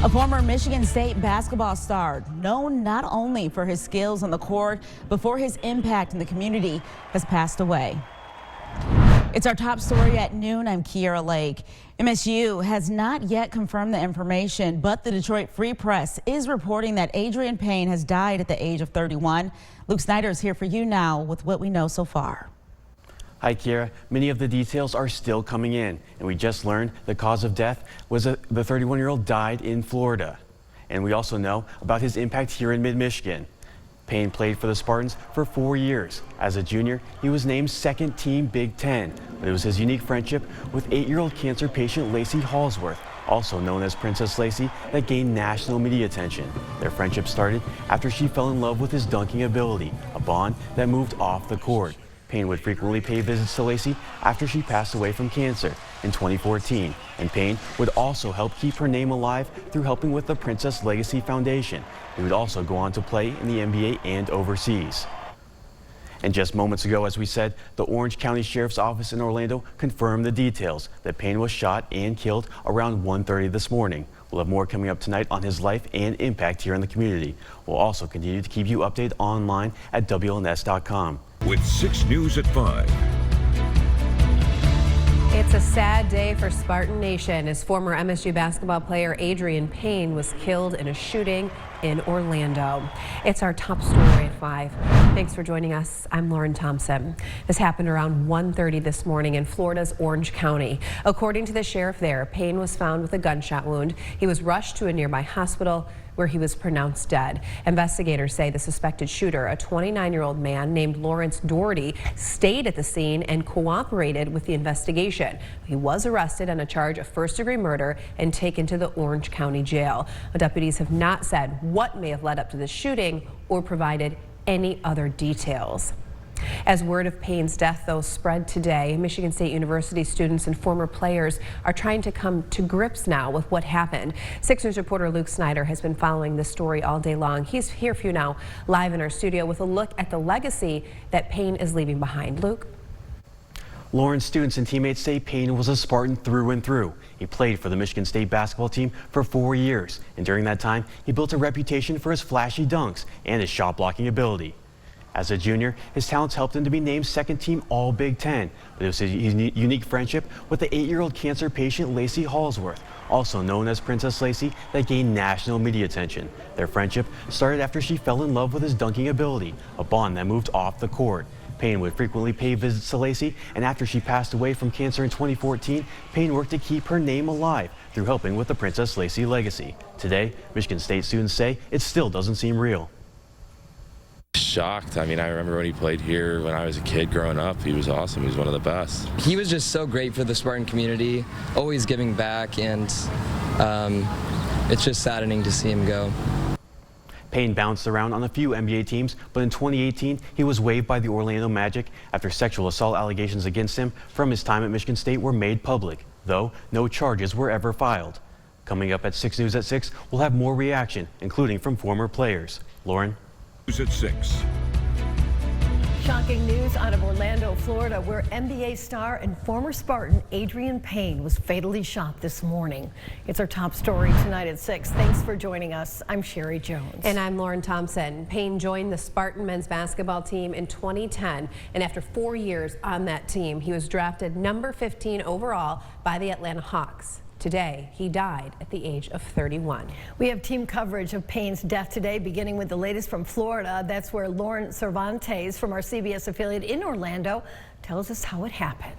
A former Michigan State basketball star, known not only for his skills on the court, but for his impact in the community, has passed away. It's our top story at noon. I'm Kiera Lake. MSU has not yet confirmed the information, but the Detroit Free Press is reporting that Adreian Payne has died at the age of 31. Luke Snyder is here for you now with what we know so far. Hi, Kiera. Many of the details are still coming in, and we just learned the cause of death was the 31-year-old died in Florida. And we also know about his impact here in mid-Michigan. Payne played for the Spartans for 4 years. As a junior, he was named second team Big Ten, but it was his unique friendship with 8-year-old cancer patient Lacey Halsworth, also known as Princess Lacey, that gained national media attention. Their friendship started after she fell in love with his dunking ability, a bond that moved off the court. Payne would frequently pay visits to Lacey after she passed away from cancer in 2014, and Payne would also help keep her name alive through helping with the Princess Legacy Foundation. He would also go on to play in the NBA and overseas. And just moments ago, as we said, the Orange County Sheriff's Office in Orlando confirmed the details that Payne was shot and killed around 1:30 this morning. We'll have more coming up tonight on his life and impact here in the community. We'll also continue to keep you updated online at Wlns.com. With 6 News at 5. It's a sad day for Spartan Nation as former MSU basketball player Adreian Payne was killed in a shooting in Orlando. It's our top story at 5. Thanks for joining us. I'm Lauren Thompson. This happened around 1:30 this morning in Florida's Orange County. According to the sheriff there, Payne was found with a gunshot wound. He was rushed to a nearby hospital where he was pronounced dead. Investigators say the suspected shooter, a 29-year-old man named Lawrence Doherty, stayed at the scene and cooperated with the investigation. He was arrested on a charge of first-degree murder and taken to the Orange County Jail. Deputies have not said what may have led up to the shooting or provided any other details. As word of Payne's death, though, spread today, Michigan State University students and former players are trying to come to grips now with what happened. 6 News reporter Luke Snyder has been following this story all day long. He's here for you now, live in our studio, with a look at the legacy that Payne is leaving behind. Luke? Lauren, students and teammates say Payne was a Spartan through and through. He played for the Michigan State basketball team for 4 years, and during that time, he built a reputation for his flashy dunks and his shot blocking ability. As a junior, his talents helped him to be named second team All Big Ten, but it was his unique friendship with the 8-year-old cancer patient Lacey Halsworth, also known as Princess Lacey, that gained national media attention. Their friendship started after she fell in love with his dunking ability, a bond that moved off the court. Payne would frequently pay visits to Lacey, and after she passed away from cancer in 2014, Payne worked to keep her name alive through helping with the Princess Lacey legacy. Today, Michigan State students say it still doesn't seem real. Shocked. I mean, I remember when he played here when I was a kid growing up. He was awesome. He was one of the best. He was just so great for the Spartan community, always giving back, and it's just saddening to see him go. Payne bounced around on a few NBA teams, but in 2018, he was waived by the Orlando Magic after sexual assault allegations against him from his time at Michigan State were made public, though no charges were ever filed. Coming up at 6 News at 6, we'll have more reaction, including from former players. Lauren? News at 6. Shocking news out of Orlando, Florida, where NBA star and former Spartan Adreian Payne was fatally shot this morning. It's our top story tonight at 6. Thanks for joining us. I'm Sherry Jones. And I'm Lauren Thompson. Payne joined the Spartan men's basketball team in 2010, and after 4 years on that team, he was drafted number 15 overall by the Atlanta Hawks. Today, he died at the age of 31. We have team coverage of Payne's death today, beginning with the latest from Florida. That's where Lauren Cervantes from our CBS affiliate in Orlando tells us how it happened.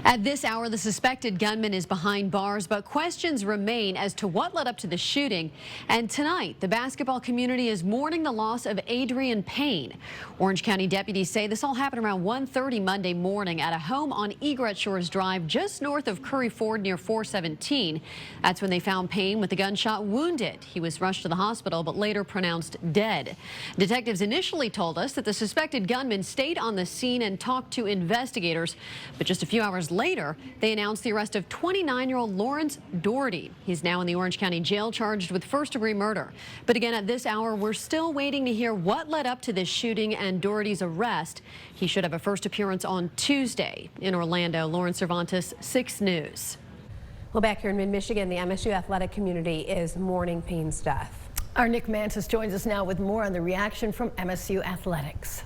At this hour, the suspected gunman is behind bars, but questions remain as to what led up to the shooting. And tonight, the basketball community is mourning the loss of Adreian Payne. Orange County deputies say this all happened around 1:30 Monday morning at a home on Egret Shores Drive, just north of Curry Ford near 417. That's when they found Payne with a gunshot wounded. He was rushed to the hospital, but later pronounced dead. Detectives initially told us that the suspected gunman stayed on the scene and talked to investigators, but just a few hours later, they announced the arrest of 29-year-old Lawrence Doherty. He's now in the Orange County Jail charged with first-degree murder. But again, at this hour, we're still waiting to hear what led up to this shooting and Doherty's arrest. He should have a first appearance on Tuesday in Orlando. Lauren Cervantes, 6 News. Well, back here in mid-Michigan, the MSU athletic community is mourning Payne's death. Our Nick Mantis joins us now with more on the reaction from MSU athletics.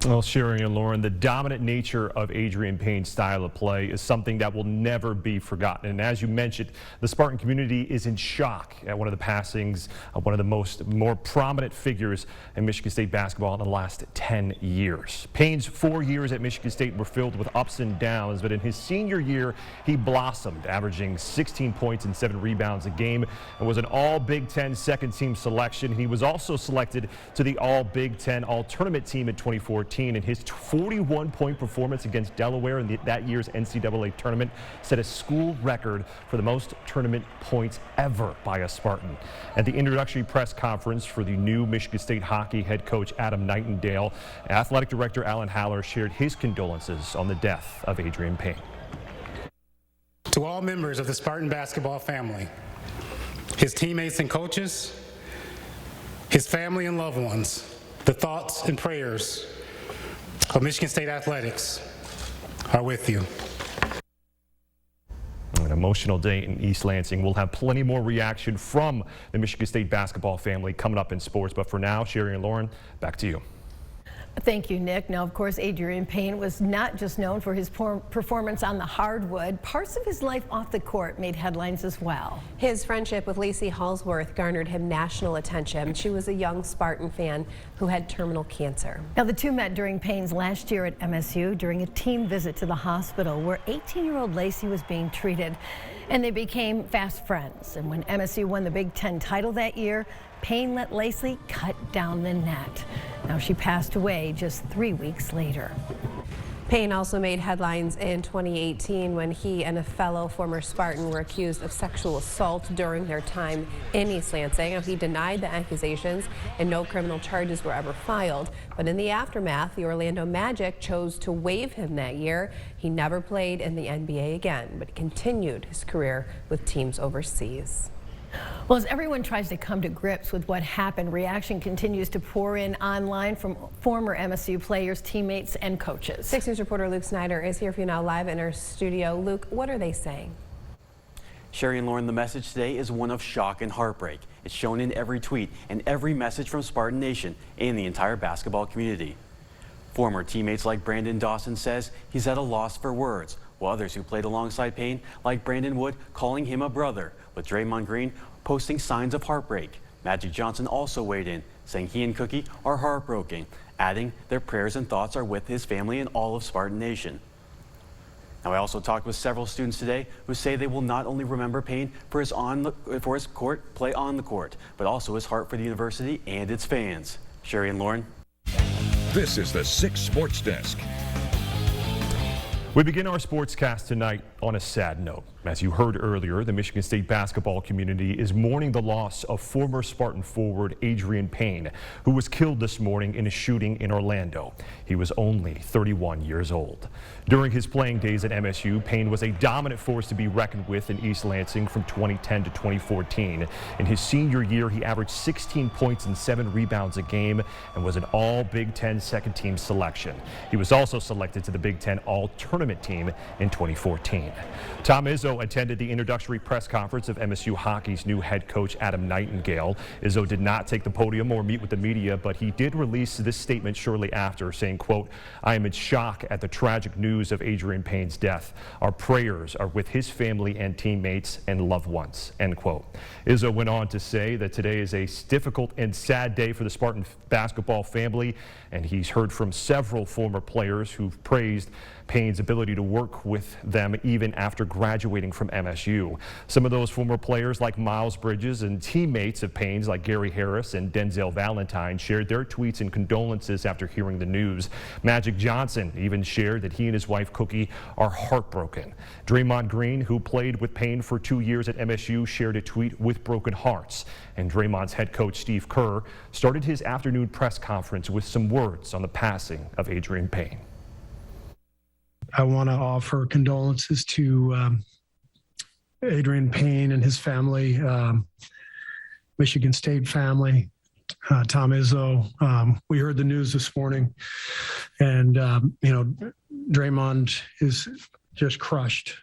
Well, Sherry and Lauren, the dominant nature of Adreian Payne's style of play is something that will never be forgotten. And as you mentioned, the Spartan community is in shock at one of the passings of one of the more prominent figures in Michigan State basketball in the last 10 years. Payne's 4 years at Michigan State were filled with ups and downs, but in his senior year, he blossomed, averaging 16 points and 7 rebounds a game, and was an All-Big Ten second-team selection. He was also selected to the All-Big Ten All-Tournament team in 2014. And his 41-point performance against Delaware in that year's NCAA tournament set a school record for the most tournament points ever by a Spartan. At the introductory press conference for the new Michigan State hockey head coach Adam Nightingale, athletic director Alan Haller shared his condolences on the death of Adreian Payne. To all members of the Spartan basketball family, his teammates and coaches, his family and loved ones, the thoughts and prayers of Michigan State athletics are with you. An emotional day in East Lansing. We'll have plenty more reaction from the Michigan State basketball family coming up in sports. But for now, Sherry and Lauren, back to you. Thank you, Nick. Now, of course, Adreian Payne was not just known for his performance on the hardwood. Parts of his life off the court made headlines as well. His friendship with Lacey Hallsworth garnered him national attention. She was a young Spartan fan who had terminal cancer. Now, the two met during Payne's last year at MSU during a team visit to the hospital where 18-year-old Lacey was being treated, and they became fast friends. And when MSU won the Big Ten title that year, Payne let Lacey cut down the net. Now, she passed away just 3 weeks later. Payne also made headlines in 2018 when he and a fellow former Spartan were accused of sexual assault during their time in East Lansing. He denied the accusations and no criminal charges were ever filed. But in the aftermath, the Orlando Magic chose to waive him that year. He never played in the NBA again, but continued his career with teams overseas. Well, as everyone tries to come to grips with what happened, reaction continues to pour in online from former MSU players, teammates, and coaches. 6 News reporter Luke Snyder is here for you now live in our studio. Luke, what are they saying? Sherry and Lauren, the message today is one of shock and heartbreak. It's shown in every tweet and every message from Spartan Nation and the entire basketball community. Former teammates like Brandon Dawson says he's at a loss for words, while others who played alongside Payne, like Brandon Wood, calling him a brother, with Draymond Green posting signs of heartbreak. Magic Johnson also weighed in, saying he and Cookie are heartbroken, adding their prayers and thoughts are with his family and all of Spartan Nation. Now, I also talked with several students today who say they will not only remember Payne for his play on the court, but also his heart for the university and its fans. Sherry and Lauren. This is the 6 Sports Desk. We begin our sportscast tonight on a sad note. As you heard earlier, the Michigan State basketball community is mourning the loss of former Spartan forward Adreian Payne, who was killed this morning in a shooting in Orlando. He was only 31 years old. During his playing days at MSU, Payne was a dominant force to be reckoned with in East Lansing from 2010 to 2014. In his senior year, he averaged 16 points and 7 rebounds a game and was an All-Big Ten second-team selection. He was also selected to the Big Ten All-Tournament team in 2014. Tom Izzo attended the introductory press conference of MSU hockey's new head coach Adam Nightingale. Izzo did not take the podium or meet with the media, but he did release this statement shortly after, saying, quote, "I am in shock at the tragic news of Adreian Payne's death. Our prayers are with his family and teammates and loved ones," end quote. Izzo went on to say that today is a difficult and sad day for the Spartan basketball family, and he's heard from several former players who've praised Payne's ability to work with them even after graduating from MSU. Some of those former players like Miles Bridges and teammates of Payne's like Gary Harris and Denzel Valentine shared their tweets and condolences after hearing the news. Magic Johnson even shared that he and his wife Cookie are heartbroken. Draymond Green, who played with Payne for 2 years at MSU, shared a tweet with broken hearts. And Draymond's head coach Steve Kerr started his afternoon press conference with some words on the passing of Adreian Payne. I want to offer condolences to Adreian Payne and his family, Michigan State family, Tom Izzo. We heard the news this morning, and Draymond is just crushed.